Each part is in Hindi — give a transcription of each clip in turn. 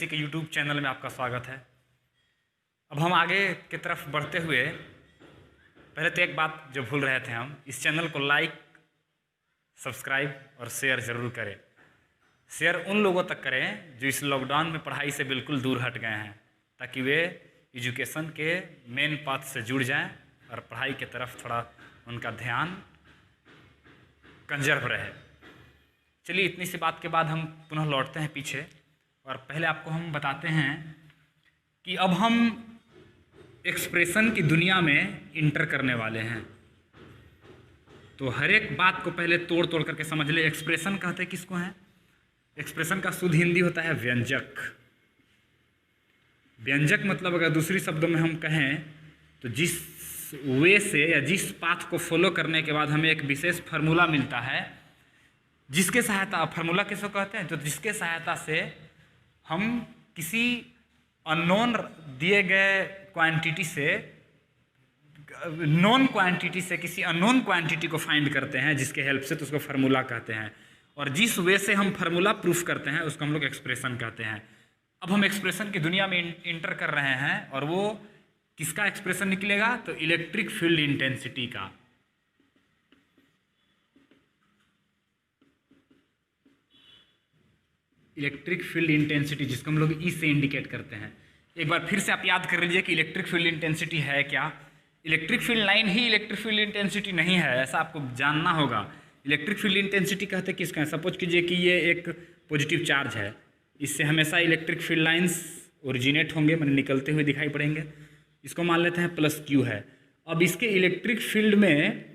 यूपीएससी के यूट्यूब चैनल में आपका स्वागत है। अब हम आगे की तरफ बढ़ते हुए पहले तो एक बात जो भूल रहे थे, हम इस चैनल को लाइक, सब्सक्राइब और शेयर ज़रूर करें। शेयर उन लोगों तक करें जो इस लॉकडाउन में पढ़ाई से बिल्कुल दूर हट गए हैं, ताकि वे एजुकेशन के मेन पाथ से जुड़ जाएं और पढ़ाई की तरफ थोड़ा उनका ध्यान कंजर्व रहे। चलिए, इतनी सी बात के बाद हम पुनः लौटते हैं पीछे और पहले आपको हम बताते हैं कि अब हम एक्सप्रेशन की दुनिया में इंटर करने वाले हैं। तो हर एक बात को पहले तोड़ तोड़ करके समझ ले। एक्सप्रेशन कहते किसको हैं? एक्सप्रेशन का शुद्ध हिंदी होता है व्यंजक। व्यंजक मतलब अगर दूसरी शब्दों में हम कहें तो जिस वे से या जिस पाथ को फॉलो करने के बाद हमें एक विशेष फार्मूला मिलता है, जिसके सहायता, फार्मूला किसको कहते हैं? तो जिसके सहायता से हम किसी अननोन दिए गए क्वांटिटी से, नॉन क्वांटिटी से किसी अननोन क्वांटिटी को फाइंड करते हैं जिसके हेल्प से, तो उसको फार्मूला कहते हैं। और जिस वे से हम फार्मूला प्रूफ करते हैं उसको हम लोग एक्सप्रेशन कहते हैं। अब हम एक्सप्रेशन की दुनिया में इंटर कर रहे हैं और वो किसका एक्सप्रेशन निकलेगा? तो इलेक्ट्रिक फील्ड इंटेंसिटी का। इलेक्ट्रिक फील्ड इंटेंसिटी, जिसको हम लोग ई से इंडिकेट करते हैं। एक बार फिर से आप याद कर लीजिए कि इलेक्ट्रिक फील्ड इंटेंसिटी है क्या? इलेक्ट्रिक फील्ड लाइन ही इलेक्ट्रिक फील्ड इंटेंसिटी नहीं है, ऐसा आपको जानना होगा। इलेक्ट्रिक फील्ड इंटेंसिटी कहते किसका है? सपोज कीजिए कि ये एक पॉजिटिव चार्ज है, इससे हमेशा इलेक्ट्रिक फील्ड लाइन्स ओरिजिनेट होंगे, मैंने निकलते हुए दिखाई पड़ेंगे। इसको मान लेते हैं प्लस क्यू है। अब इसके इलेक्ट्रिक फील्ड में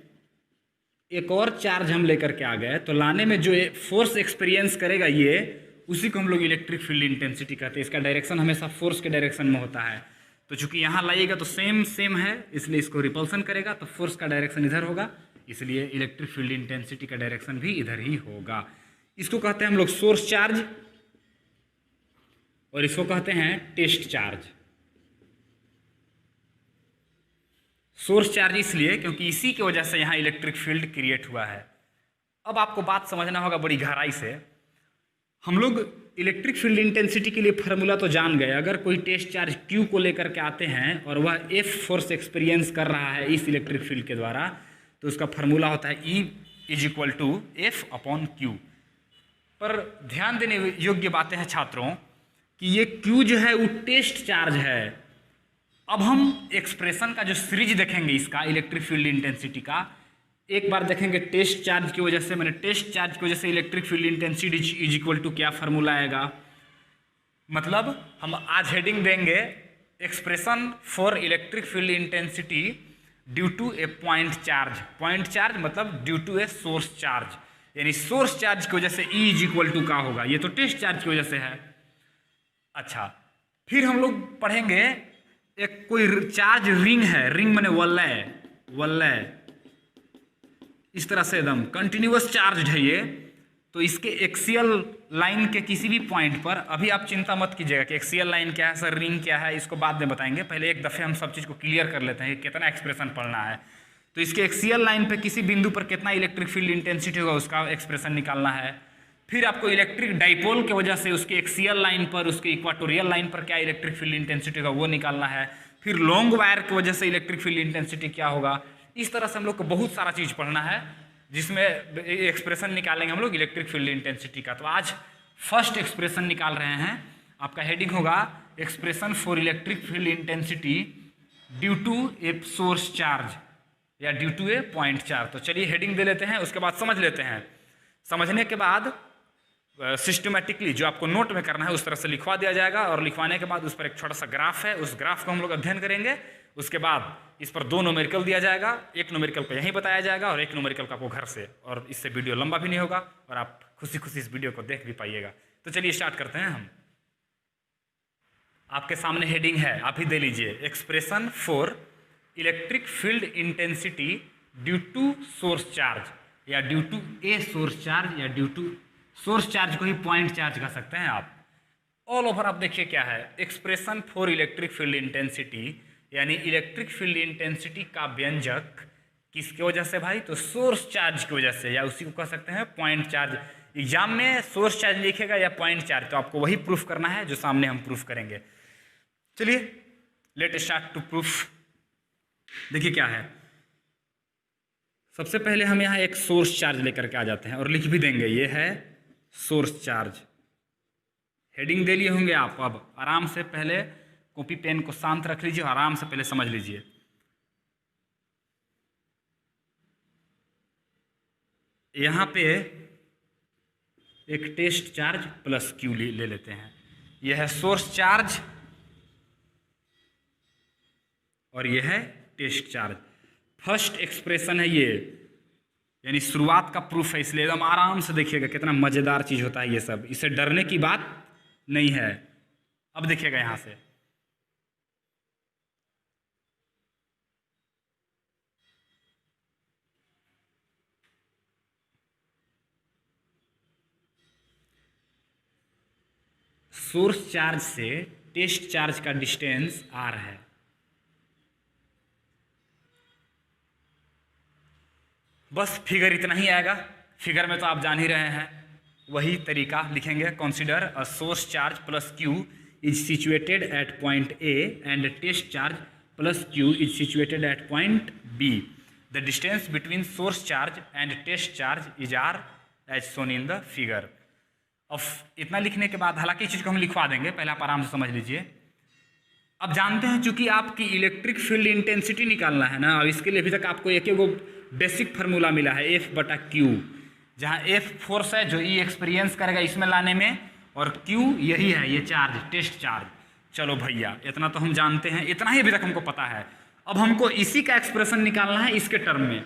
एक और चार्ज हम लेकर के आ गए, तो लाने में जो फोर्स एक्सपीरियंस करेगा ये, उसी को हम लोग इलेक्ट्रिक फील्ड इंटेंसिटी कहते हैं। इसका डायरेक्शन हमेशा फोर्स के डायरेक्शन में होता है। तो चूंकि यहाँ लाइएगा तो सेम है, इसलिए इसको रिपल्सन करेगा, तो फोर्स का डायरेक्शन इधर होगा, इसलिए इलेक्ट्रिक फील्ड इंटेंसिटी का डायरेक्शन भी इधर ही होगा। इसको कहते हैं हम लोग सोर्स चार्ज और इसको कहते हैं टेस्ट चार्ज। सोर्स चार्ज इसलिए क्योंकि इसी की वजह से यहाँ इलेक्ट्रिक फील्ड क्रिएट हुआ है। अब आपको बात समझना होगा बड़ी गहराई से। हम लोग इलेक्ट्रिक फील्ड इंटेंसिटी के लिए फार्मूला तो जान गए। अगर कोई टेस्ट चार्ज Q को लेकर के आते हैं और वह F फोर्स एक्सपीरियंस कर रहा है इस इलेक्ट्रिक फील्ड के द्वारा, तो उसका फार्मूला होता है E = F/Q। पर ध्यान देने योग्य बातें हैं छात्रों कि ये Q जो है वो टेस्ट चार्ज है। अब हम एक्सप्रेशन का जो सीरीज देखेंगे इसका इलेक्ट्रिक फील्ड इंटेंसिटी का, एक बार देखेंगे टेस्ट चार्ज की वजह से, मैंने टेस्ट चार्ज की वजह से इलेक्ट्रिक फील्ड इंटेंसिटी = क्या फार्मूला आएगा। मतलब हम आज हेडिंग देंगे expression for electric field intensity due to a point charge. Point charge मतलब due to a source charge, यानी सोर्स चार्ज की वजह से E = का होगा। ये तो टेस्ट चार्ज की वजह से है। अच्छा, फिर हम लोग पढ़ेंगे एक कोई चार्ज रिंग है, रिंग माने वलय, इस तरह से एकदम कंटिन्यूअस चार्ज है ये। तो इसके एक्सियल लाइन के किसी भी पॉइंट पर, अभी आप चिंता मत कीजिएगा कि एक्सियल लाइन क्या है सर, रिंग क्या है, इसको बाद में बताएंगे। पहले एक दफ़े हम सब चीज़ को क्लियर कर लेते हैं कि कितना एक्सप्रेशन पढ़ना है। तो इसके एक्सियल लाइन पे किसी बिंदु पर कितना इलेक्ट्रिक फील्ड इंटेंसिटी होगा उसका एक्सप्रेशन निकालना है। फिर आपको इलेक्ट्रिक डाइपोल की वजह से उसके एक्सियल लाइन पर, उसके इक्वाटोरियल लाइन पर क्या इलेक्ट्रिक फील्ड इंटेंसिटी होगा वो निकालना है। फिर लॉन्ग वायर की वजह से इलेक्ट्रिक फील्ड इंटेंसिटी क्या होगा। इस तरह से हम लोग को बहुत सारा चीज़ पढ़ना है जिसमें एक्सप्रेशन निकालेंगे हम लोग इलेक्ट्रिक फील्ड इंटेंसिटी का। तो आज फर्स्ट एक्सप्रेशन निकाल रहे हैं। आपका हेडिंग होगा expression for electric field intensity due to a source charge या due to a point charge. तो चलिए हेडिंग दे लेते हैं, उसके बाद समझ लेते हैं। समझने के बाद सिस्टमेटिकली जो आपको नोट में करना है उस तरह से लिखवा दिया जाएगा, और लिखवाने के बाद उस पर एक छोटा सा ग्राफ है, उस ग्राफ को हम लोग अध्ययन करेंगे। उसके बाद इस पर 2 न्यूमेरिकल दिया जाएगा, एक न्यूमेरिकल को यहीं बताया जाएगा और एक न्यूमेरिकल का आपको घर से, और इससे वीडियो लंबा भी नहीं होगा और आप खुशी खुशी इस वीडियो को देख भी पाइएगा। तो चलिए स्टार्ट करते हैं हम। आपके सामने हेडिंग है, आप ही दे लीजिए, expression for electric field intensity due to source charge या due to a source charge या ड्यू टू सोर्स चार्ज को ही पॉइंट चार्ज कह सकते हैं आप। ऑल ओवर आप देखिए क्या है, expression for electric field intensity, यानी इलेक्ट्रिक फील्ड इंटेंसिटी का व्यंजक किसकी वजह से भाई? तो सोर्स चार्ज की वजह से, या उसी को कह सकते हैं पॉइंट चार्ज। एग्जाम में सोर्स चार्ज लिखेगा या पॉइंट चार्ज, तो आपको वही प्रूफ करना है जो सामने हम प्रूफ करेंगे। चलिए लेट स्टार्ट टू प्रूफ। देखिए क्या है, सबसे पहले हम यहाँ एक सोर्स चार्ज लेकर के आ जाते हैं और लिख भी देंगे, ये है सोर्स चार्ज। हेडिंग दे लिए होंगे आप, अब आराम से पहले कॉपी पेन को शांत रख लीजिए और आराम से पहले समझ लीजिए। यहाँ पे एक टेस्ट चार्ज प्लस क्यू ले लेते हैं, यह है सोर्स चार्ज और यह है टेस्ट चार्ज। फर्स्ट एक्सप्रेशन है ये, यानी शुरुआत का प्रूफ है, इसलिए एकदम आराम से देखिएगा, कितना मज़ेदार चीज़ होता है ये सब, इससे डरने की बात नहीं है। अब देखिएगा यहाँ से, सोर्स चार्ज से टेस्ट चार्ज का डिस्टेंस r है। बस फिगर इतना ही आएगा, फिगर में तो आप जान ही रहे हैं, वही तरीका लिखेंगे। Consider a source charge plus q is situated at point A and test charge plus q is situated at point B. The distance between source charge and test charge is r as shown in the figure. अब इतना लिखने के बाद, हालांकि इस चीज़ को हम लिखवा देंगे, पहले आप आराम से समझ लीजिए। अब जानते हैं चूंकि आपकी इलेक्ट्रिक फील्ड इंटेंसिटी निकालना है ना, और इसके लिए अभी तक आपको एक एगो बेसिक फार्मूला मिला है F/Q, जहाँ F फोर्स है जो E एक्सपीरियंस करेगा इसमें लाने में, और Q यही है ये चार्ज, टेस्ट चार्ज। चलो भैया इतना तो हम जानते हैं, इतना ही अभी तक हमको पता है। अब हमको इसी का एक्सप्रेशन निकालना है इसके टर्म में,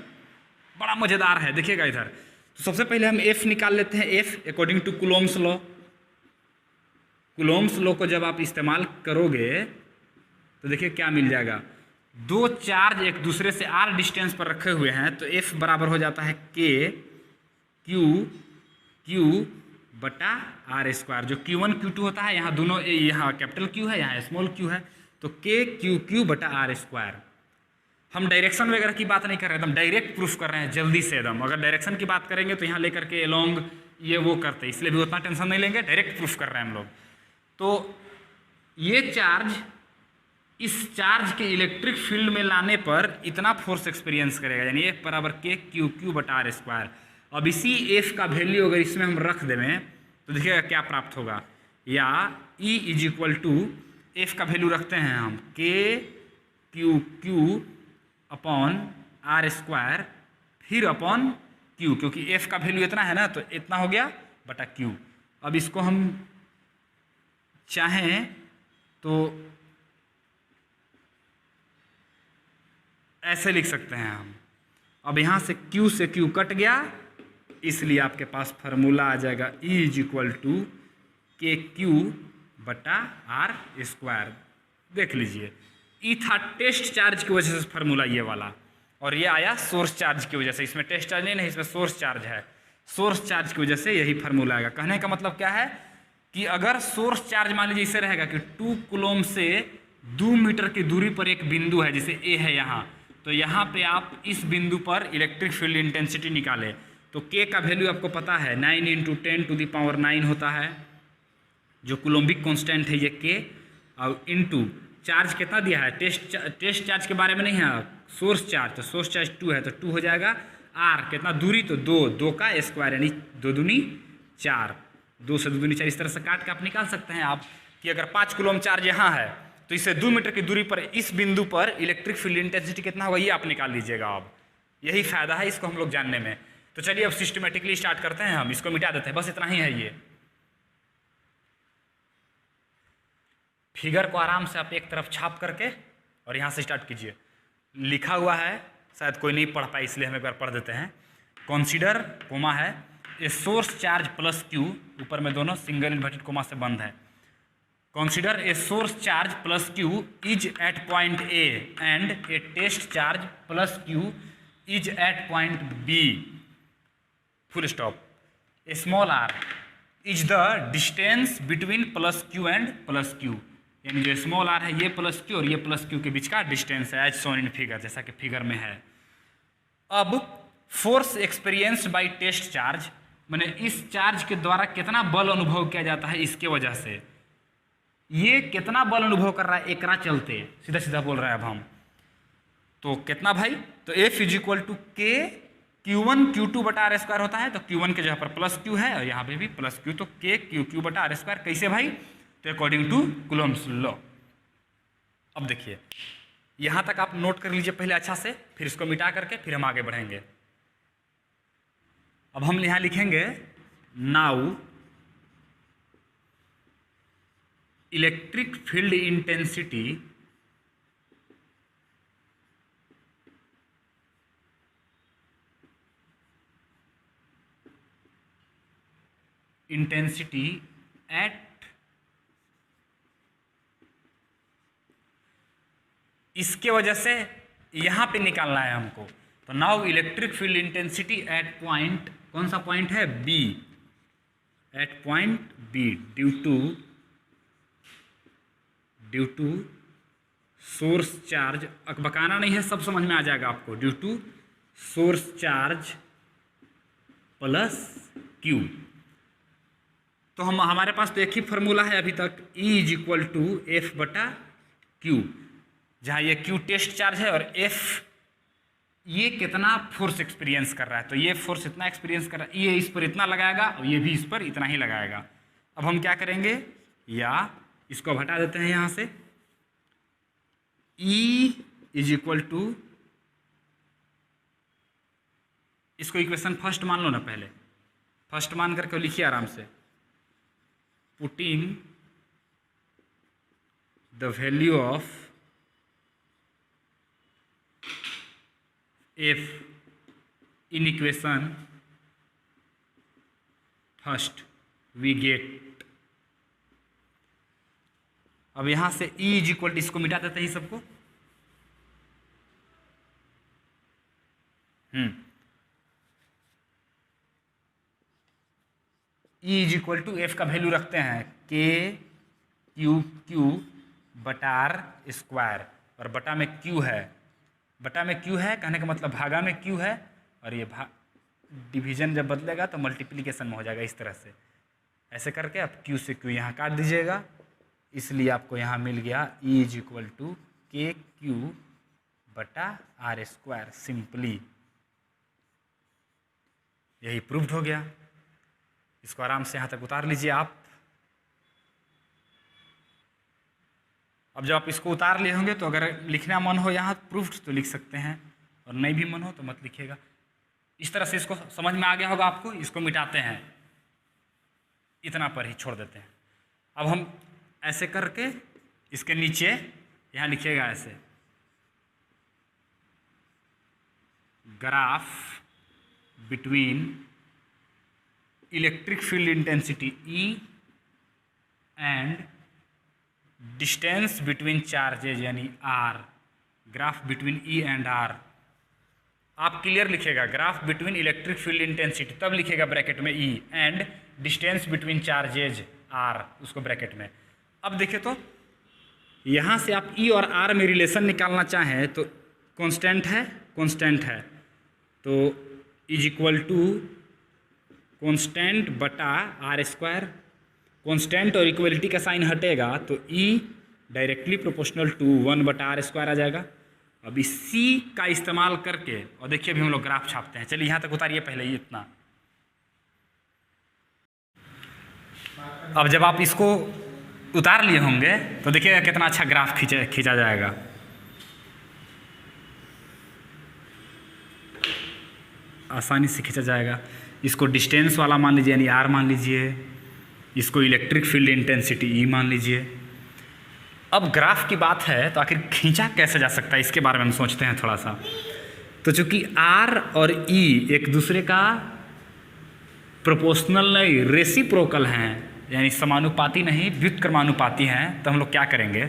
बड़ा मज़ेदार है, देखिएगा इधर। तो सबसे पहले हम F निकाल लेते हैं, F according to Coulomb's law. Coulomb's law को जब आप इस्तेमाल करोगे तो देखिए क्या मिल जाएगा, दो चार्ज एक दूसरे से r डिस्टेंस पर रखे हुए हैं, तो F बराबर हो जाता है Q बटा r स्क्वायर, जो Q1 Q2 होता है, यहाँ दोनों, यहाँ कैपिटल Q है, यहाँ स्मॉल q है, तो Q बटा r स्क्वायर। हम डायरेक्शन वगैरह की बात नहीं कर रहे हैं, एकदम डायरेक्ट प्रूफ कर रहे हैं जल्दी से एकदम। अगर डायरेक्शन की बात करेंगे तो यहाँ लेकर के अलोंग ये वो करते, इसलिए भी उतना टेंशन नहीं लेंगे, डायरेक्ट प्रूफ कर रहे हैं हम लोग। तो ये चार्ज इस चार्ज के इलेक्ट्रिक फील्ड में लाने पर इतना फोर्स एक्सपीरियंस करेगा, यानी F बराबर Q बटा r स्क्वायर। अब इसी F का वैल्यू अगर इसमें हम रख दें तो देखिएगा क्या प्राप्त होगा, या E is equal to F का वैल्यू रखते हैं हम Q अपॉन r स्क्वायर फिर अपॉन Q, क्योंकि F का वैल्यू इतना है ना, तो इतना हो गया बटा Q। अब इसको हम चाहें तो ऐसे लिख सकते हैं हम। अब यहाँ से Q कट गया, इसलिए आपके पास फार्मूला आ जाएगा E is equal to KQ बटा r स्क्वायर। देख लीजिए, E था टेस्ट चार्ज की वजह से फार्मूला ये वाला, और ये आया सोर्स चार्ज की वजह से। इसमें टेस्ट चार्ज नहीं, इसमें सोर्स चार्ज है, सोर्स चार्ज की वजह से यही फार्मूला आएगा। कहने का मतलब क्या है कि अगर सोर्स चार्ज मान लीजिए इसे रहेगा कि 2 कूलोम से 2 मीटर की दूरी पर एक बिंदु है, जैसे A है यहाँ, तो यहाँ पे आप इस बिंदु पर इलेक्ट्रिक फील्ड इंटेंसिटी निकालें, तो K का वैल्यू आपको पता है 9 × 10⁹ होता है, जो कूलोम्बिक कांस्टेंट है ये K, और इनटू चार्ज कितना दिया है, टेस्ट चार्ज के बारे में नहीं है, सोर्स चार्ज, तो सोर्स चार्ज 2 है, तो 2 हो जाएगा। R कितना दूरी, तो 2 का स्क्वायर, यानी 2 दूनी 4, 2 से 2 दूनी 4, इस तरह से काट के आप निकाल सकते हैं आप कि अगर 5 कूलोम चार्ज यहाँ है तो इससे 2 मीटर की दूरी पर इस बिंदु पर इलेक्ट्रिक फील्ड इंटेंसिटी कितना होगा, ये आप निकाल लीजिएगा। अब यही फायदा है इसको हम लोग जानने में। तो चलिए अब सिस्टमेटिकली स्टार्ट करते हैं, हम इसको मिटा देते हैं, बस इतना ही है। ये फिगर को आराम से आप एक तरफ छाप करके और यहाँ से स्टार्ट कीजिए। लिखा हुआ है, शायद कोई नहीं पढ़ पाए, इसलिए हम एक बार पढ़ देते हैं। कंसीडर कोमा है, ए सोर्स चार्ज प्लस Q, ऊपर में दोनों सिंगल इन्वर्टेड कोमा से बंद है। Consider a source charge plus Q is at point A and a test charge plus Q is at point B, full stop. A small r is the distance between plus Q and plus Q, यानी जो स्मॉल r है ये प्लस Q और ये प्लस Q के बीच का डिस्टेंस है, एज शोन इन फिगर, जैसा कि फिगर में है। अब force experienced by test charge मैंने इस चार्ज के द्वारा कितना बल अनुभव किया जाता है इसके वजह से। ये कितना बल अनुभव कर रहा है एकरा चलते, सीधा सीधा बोल रहे हैं अब हम। तो कितना भाई, तो F इज इक्वल टू के Q1 Q2 बटा आर स्क्वायर होता है, तो Q1 के जगह पर प्लस Q है और यहाँ पे भी प्लस Q, तो के Q बटा आर स्क्वायर। कैसे भाई, तो अकॉर्डिंग टू कूलम्ब्स लॉ। अब देखिए यहाँ तक आप नोट कर लीजिए पहले अच्छा से, फिर इसको मिटा करके फिर हम आगे बढ़ेंगे। अब हम यहाँ लिखेंगे now electric field intensity at इसके वजह से यहां पे निकालना है हमको। तो now electric field intensity at point, कौन सा पॉइंट है, B, at point B due to source charge, अकबकाना नहीं है, सब समझ में आ जाएगा आपको, due to source charge plus Q. तो हमारे पास तो एक ही फॉर्मूला है अभी तक, E is equal to F बटा क्यू, जहाँ ये क्यू टेस्ट चार्ज है और F ये कितना फोर्स एक्सपीरियंस कर रहा है। तो ये फोर्स इतना एक्सपीरियंस कर रहा है, ये इस पर इतना लगाएगा और ये भी इस पर इतना ही लगाएगा। अब हम क्या करेंगे, या इसको हटा देते हैं यहाँ से, E इज इक्वल टू, इसको इक्वेशन फर्स्ट मान लो ना, पहले फर्स्ट मान करके लिखिए आराम से, putting the value of F in equation first we get, अब यहां से E इज इक्वल, इसको मिटा देते हैं सबको, E is equal to F का वैल्यू रखते हैं के क्यू बटा आर स्क्वायर, और बटा में Q है, बटा में Q है कहने का मतलब भागा में Q है, और ये डिवीजन जब बदलेगा तो मल्टीप्लिकेशन में हो जाएगा इस तरह से। ऐसे करके आप Q से Q यहाँ काट दीजिएगा, इसलिए आपको यहाँ मिल गया E इज इक्वल टू के क्यू बटा आर स्क्वायर। सिंपली यही प्रूव्ड हो गया। इसको आराम से यहाँ तक उतार लीजिए आप। अब जब आप इसको उतार लिए होंगे तो अगर लिखना मन हो यहाँ प्रूफ्ड तो लिख सकते हैं, और नहीं भी मन हो तो मत लिखिएगा। इस तरह से इसको समझ में आ गया होगा आपको। इसको मिटाते हैं, इतना पर ही छोड़ देते हैं। अब हम ऐसे करके इसके नीचे यहाँ लिखिएगा ऐसे, graph between electric field intensity E and distance between charges यानी R, graph between E and R। आप क्लियर लिखेगा, graph between electric field intensity, तब लिखेगा ब्रैकेट में E and distance between charges R, उसको ब्रैकेट में। अब देखिए तो यहाँ से आप E और R में रिलेशन निकालना चाहें तो कांस्टेंट है, तो इज इक्वल टू कांस्टेंट बटा आर स्क्वायर। कांस्टेंट और इक्वलिटी का साइन हटेगा तो E डायरेक्टली प्रोपोर्शनल टू 1 बटा आर स्क्वायर आ जाएगा। अब इस C का इस्तेमाल करके, और देखिए अभी हम लोग ग्राफ छापते हैं। चलिए यहाँ तक उतारिए पहले ही इतना। अब जब आप इसको उतार लिए होंगे तो देखिएगा कितना अच्छा ग्राफ खींचा जाएगा। आसानी से खींचा जाएगा। इसको डिस्टेंस वाला मान लीजिए यानी R मान लीजिए, इसको इलेक्ट्रिक फील्ड इंटेंसिटी E मान लीजिए। अब ग्राफ की बात है तो आखिर खींचा कैसे जा सकता है, इसके बारे में हम सोचते हैं थोड़ा सा। तो चूंकि R और E एक दूसरे का प्रोपोर्शनल नहीं, रेसिप्रोकल हैं, यानी समानुपाती नहीं व्युत्क्रमानुपाती हैं, तो हम लोग क्या करेंगे,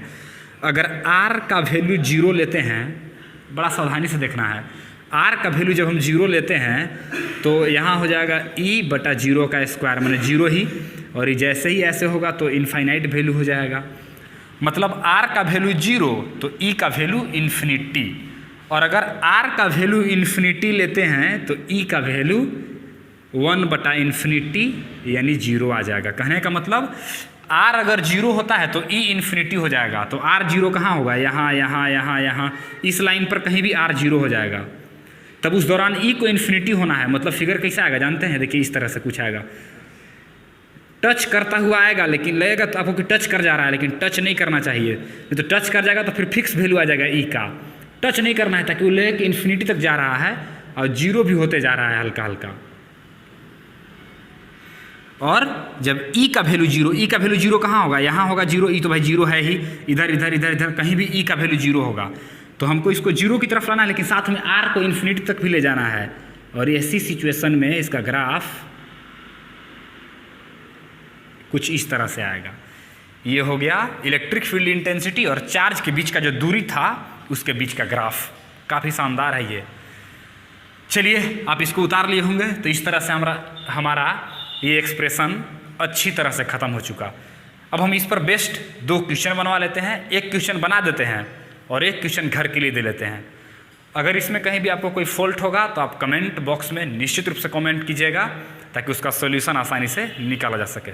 अगर R का वैल्यू 0 लेते हैं, बड़ा सावधानी से देखना है, R का वैल्यू जब हम 0 लेते हैं तो यहाँ हो जाएगा E बटा 0 का स्क्वायर, माने 0 ही, और ये जैसे ही ऐसे होगा तो इनफाइनाइट वैल्यू हो जाएगा। मतलब R का वैल्यू 0 तो E का वैल्यू इन्फिनिटी, और अगर R का वैल्यू इन्फिनिटी लेते हैं तो E का वैल्यू 1/∞ यानी 0 आ जाएगा। कहने का मतलब R अगर 0 होता है तो E इन्फिनिटी हो जाएगा। तो R 0 कहाँ होगा? यहाँ यहाँ यहाँ यहाँ इस लाइन पर कहीं भी R 0 हो जाएगा। तब उस दौरान E को इन्फिनिटी होना है। मतलब फिगर कैसे आएगा जानते हैं? देखिए इस तरह से कुछ आएगा, टच करता हुआ आएगा, लेकिन लगेगा तो आपको कि टच कर जा रहा है, लेकिन टच नहीं करना चाहिए। नहीं तो टच कर जाएगा तो फिर फिक्स वैल्यू आ जाएगा E का। टच नहीं करना है ताकि वो लगे कि इन्फिनिटी तक जा रहा है और 0 भी होते जा रहा है हल्का हल्का। और जब E का वैल्यू 0, E का वैल्यू 0 कहाँ होगा? यहाँ होगा 0, E तो भाई 0 है ही, इधर इधर इधर इधर कहीं भी E का वैल्यू 0 होगा। तो हमको इसको 0 की तरफ लाना है, लेकिन साथ में R को इन्फिनिटी तक भी ले जाना है। और ऐसी सिचुएशन में इसका ग्राफ कुछ इस तरह से आएगा। ये हो गया इलेक्ट्रिक फील्ड इंटेंसिटी और चार्ज के बीच का जो दूरी था उसके बीच का ग्राफ। काफ़ी शानदार है ये। चलिए आप इसको उतार लिए होंगे। तो इस तरह से हमारा ये एक्सप्रेशन अच्छी तरह से ख़त्म हो चुका। अब हम इस पर बेस्ट 2 क्वेश्चन बनवा लेते हैं। एक क्वेश्चन बना देते हैं और एक क्वेश्चन घर के लिए दे लेते हैं। अगर इसमें कहीं भी आपको कोई फॉल्ट होगा तो आप कमेंट बॉक्स में निश्चित रूप से कमेंट कीजिएगा ताकि उसका सॉल्यूशन आसानी से निकाला जा सके।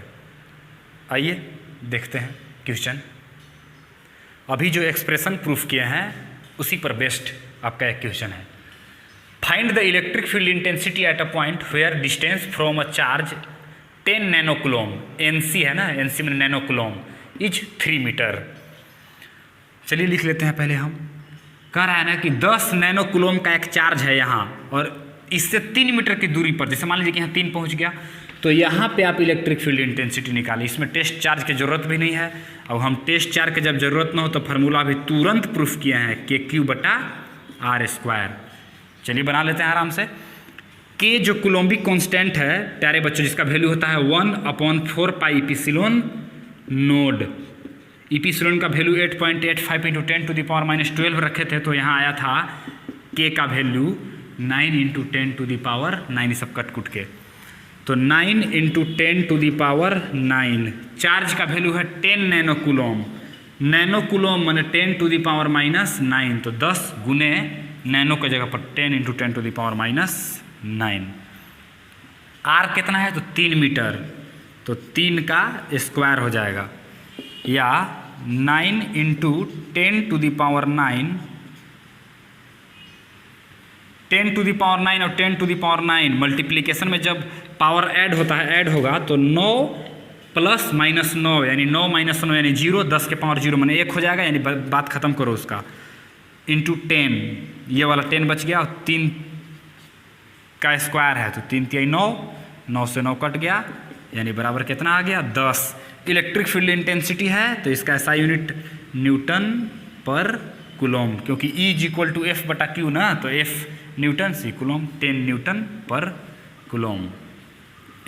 आइए देखते हैं क्वेश्चन। अभी जो एक्सप्रेशन प्रूफ किए हैं उसी पर बेस्ड आपका एक क्वेश्चन है। Find the electric field intensity at a point where distance from a charge 10 nano coulomb, NC है ना, NC में नैनो कूलम, इज 3 मीटर। चलिए लिख लेते हैं पहले हम। कह रहा है ना कि 10 नैनो कूलम का एक चार्ज है यहाँ और इससे 3 मीटर की दूरी पर, जैसे मान लीजिए कि यहाँ 3 पहुँच गया, तो यहाँ पे आप इलेक्ट्रिक फील्ड इंटेंसिटी निकालें। इसमें टेस्ट चार्ज की ज़रूरत भी नहीं है। अब हम टेस्ट चार्ज की जब ज़रूरत ना हो तो फार्मूला भी तुरंत प्रूफ किए हैं, KQ/R²। चलिए बना लेते हैं आराम से। K जो कूलोम्बिक कांस्टेंट है प्यारे बच्चों, जिसका वैल्यू होता है 1/4 पाई इप्सिलॉन नोड। इप्सिलॉन का वैल्यू 8.85 × 10⁻⁻12 रखे थे, तो यहाँ आया था K का वैल्यू 9 × 10⁻9, सब कट कुट के। तो 9 × 10⁻9। चार्ज का वैल्यू है 10 नैनो कूलम। नैनो कूलम माने 10⁻⁹, तो 10 गुने नैनो की जगह पर 10 × 10⁻⁹। R कितना है? तो 3 मीटर, तो 3 का स्क्वायर हो जाएगा, या 9 × 10⁻9, 10⁻9 और 10⁻9 मल्टीप्लिकेशन में जब पावर ऐड होता है, ऐड होगा तो 9 + -9 यानी 9 - 9 यानी 0, 10 के पावर 0 माने 1 हो जाएगा, यानी बात खत्म करो उसका। × 10, ये वाला 10 बच गया और 3 का स्क्वायर है, तो 3 × 3 = 9, 9 से 9 कट गया, यानी बराबर कितना आ गया? 10। इलेक्ट्रिक फील्ड इंटेंसिटी है तो इसका SI यूनिट न्यूटन पर कूलम, क्योंकि E = F/Q ना, तो F Newton, C coulomb, 10 Newton पर कूलम।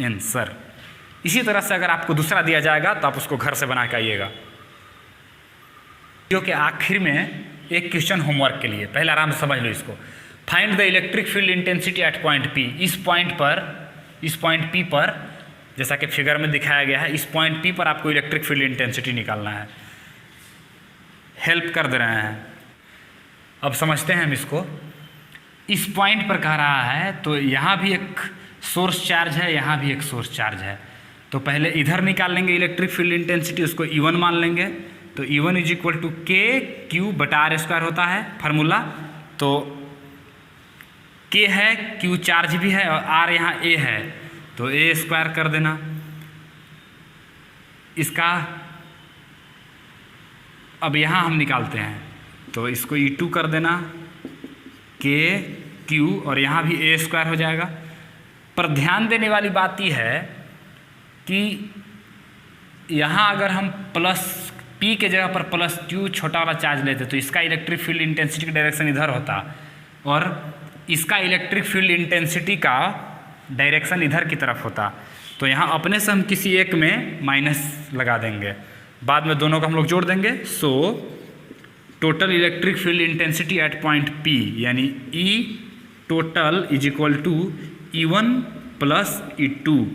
आंसर। इसी तरह से अगर आपको दूसरा दिया जाएगा तो आप उसको घर से बना के आइएगा। वीडियो के आखिर में एक क्वेश्चन होमवर्क के लिए, पहले आराम से समझ लो इसको। Find the electric field intensity at point P। इस पॉइंट P पर, जैसा कि फिगर में दिखाया गया है, इस पॉइंट P पर आपको इलेक्ट्रिक फील्ड इंटेंसिटी निकालना है। हेल्प कर दे रहे हैं, अब समझते हैं हम इसको। इस पॉइंट पर कह रहा है तो यहाँ भी एक सोर्स चार्ज है, यहाँ भी एक सोर्स चार्ज है, तो पहले इधर निकाल लेंगे इलेक्ट्रिक फील्ड इंटेंसिटी, उसको E1 मान लेंगे। तो E1 = KQ/R² होता है फार्मूला। तो K है, Q चार्ज भी है और R यहाँ A है, तो A² कर देना। इसका अब यहाँ हम निकालते हैं, तो इसको E2 कर देना, KQ, और यहाँ भी A² हो जाएगा। पर ध्यान देने वाली बात यह है कि यहाँ अगर हम P के जगह पर +Q छोटा वाला चार्ज लेते तो इसका इलेक्ट्रिक फील्ड इंटेंसिटी का डायरेक्शन इधर होता और इसका इलेक्ट्रिक फील्ड इंटेंसिटी का डायरेक्शन इधर की तरफ होता। तो यहाँ अपने से हम किसी एक में माइनस लगा देंगे, बाद में दोनों को हम लोग जोड़ देंगे। So total electric field intensity at point P यानी E टोटल = E1 + E2,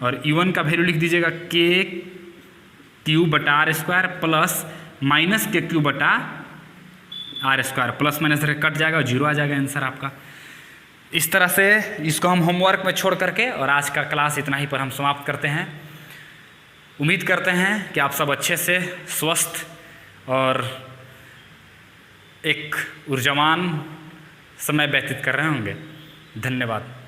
और E1 का वैल्यू लिख दीजिएगा KQ/R² plus -KQ/R², plus minus cut जाएगा और 0 आ जाएगा आंसर आपका। इस तरह से इसको हम होमवर्क में छोड़ करके और आज का क्लास इतना ही पर हम समाप्त करते हैं। उम्मीद करते हैं कि आप सब अच्छे से स्वस्थ और एक ऊर्जावान समय व्यतीत कर रहे होंगे। धन्यवाद।